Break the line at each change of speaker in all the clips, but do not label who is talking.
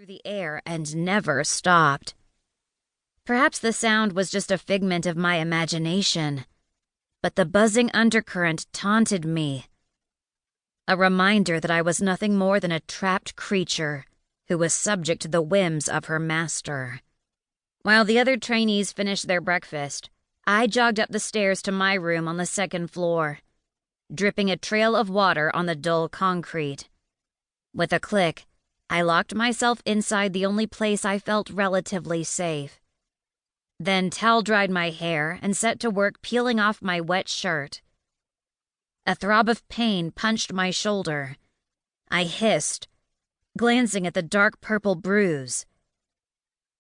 the air and never stopped. Perhaps the sound was just a figment of my imagination, but the buzzing undercurrent taunted me. A reminder that I was nothing more than a trapped creature who was subject to the whims of her master. While the other trainees finished their breakfast, I jogged up the stairs to my room on the second floor, dripping a trail of water on the dull concrete. With a click, I locked myself inside the only place I felt relatively safe. Then towel-dried my hair and set to work peeling off my wet shirt. A throb of pain punched my shoulder. I hissed, glancing at the dark purple bruise.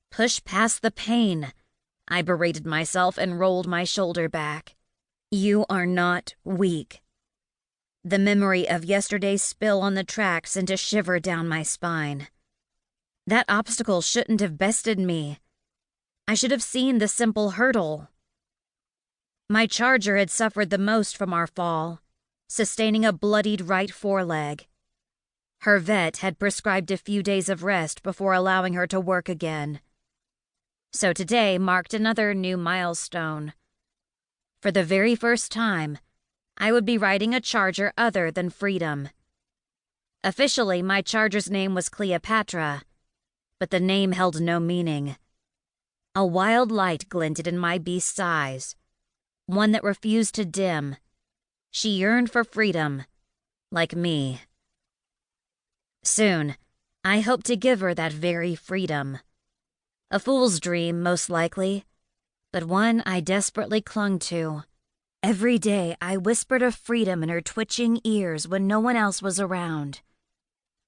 Push past the pain, I berated myself and rolled my shoulder back. You are not weak. The memory of yesterday's spill on the track sent a shiver down my spine. That obstacle shouldn't have bested me. I should have seen the simple hurdle. My charger had suffered the most from our fall, sustaining a bloodied right foreleg. Her vet had prescribed a few days of rest before allowing her to work again. So today marked another new milestone. For the very first time, I would be riding a charger other than Freedom. Officially, my charger's name was Cleopatra, but the name held no meaning. A wild light glinted in my beast's eyes, one that refused to dim. She yearned for freedom, like me. Soon, I hope to give her that very freedom. A fool's dream, most likely, but one I desperately clung to. Every day I whispered of freedom in her twitching ears when no one else was around.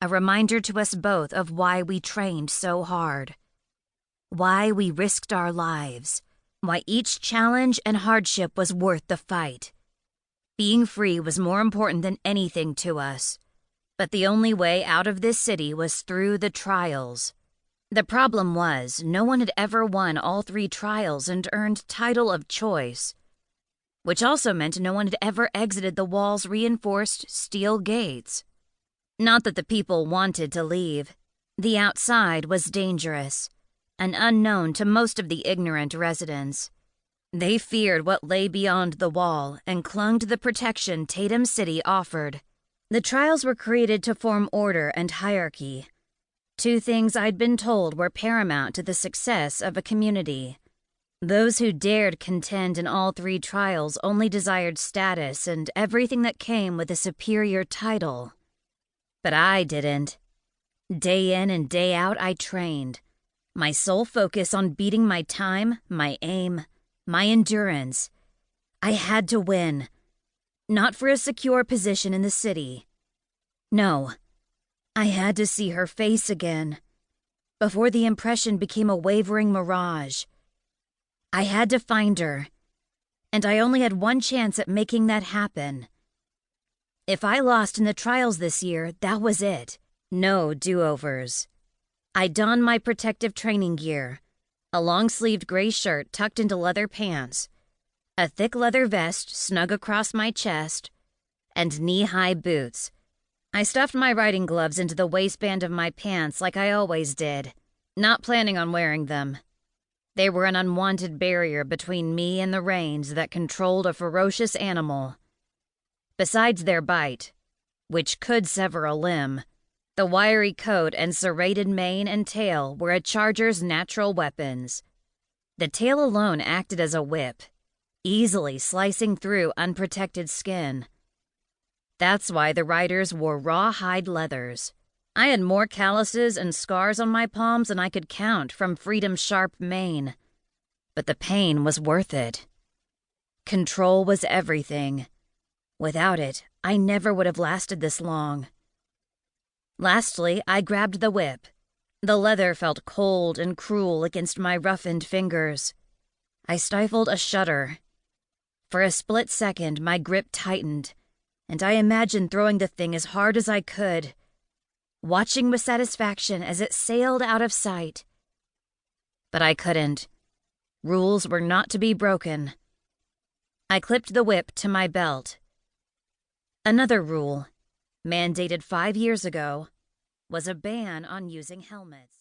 A reminder to us both of why we trained so hard. Why we risked our lives. Why each challenge and hardship was worth the fight. Being free was more important than anything to us. But the only way out of this city was through the trials. The problem was, no one had ever won all 3 trials and earned title of choice. Which also meant no one had ever exited the wall's reinforced steel gates. Not that the people wanted to leave. The outside was dangerous, and unknown to most of the ignorant residents. They feared what lay beyond the wall and clung to the protection Tatum City offered. The trials were created to form order and hierarchy. 2 things I'd been told were paramount to the success of a community. Those who dared contend in all 3 trials only desired status and everything that came with a superior title. But I didn't. Day in and day out I trained, my sole focus on beating my time, my aim, my endurance. I had to win, not for a secure position in the city. No, I had to see her face again, before the impression became a wavering mirage. I had to find her, and I only had one chance at making that happen. If I lost in the trials this year, that was it. No do-overs. I donned my protective training gear, a long-sleeved gray shirt tucked into leather pants, a thick leather vest snug across my chest, and knee-high boots. I stuffed my riding gloves into the waistband of my pants like I always did, not planning on wearing them. They were an unwanted barrier between me and the reins that controlled a ferocious animal. Besides their bite, which could sever a limb, the wiry coat and serrated mane and tail were a charger's natural weapons. The tail alone acted as a whip, easily slicing through unprotected skin. That's why the riders wore rawhide leathers. I had more calluses and scars on my palms than I could count from Freedom's sharp mane. But the pain was worth it. Control was everything. Without it, I never would have lasted this long. Lastly, I grabbed the whip. The leather felt cold and cruel against my roughened fingers. I stifled a shudder. For a split second, my grip tightened, and I imagined throwing the thing as hard as I could, watching with satisfaction as it sailed out of sight. But I couldn't. Rules were not to be broken. I clipped the whip to my belt. Another rule, mandated 5 years ago, was a ban on using helmets.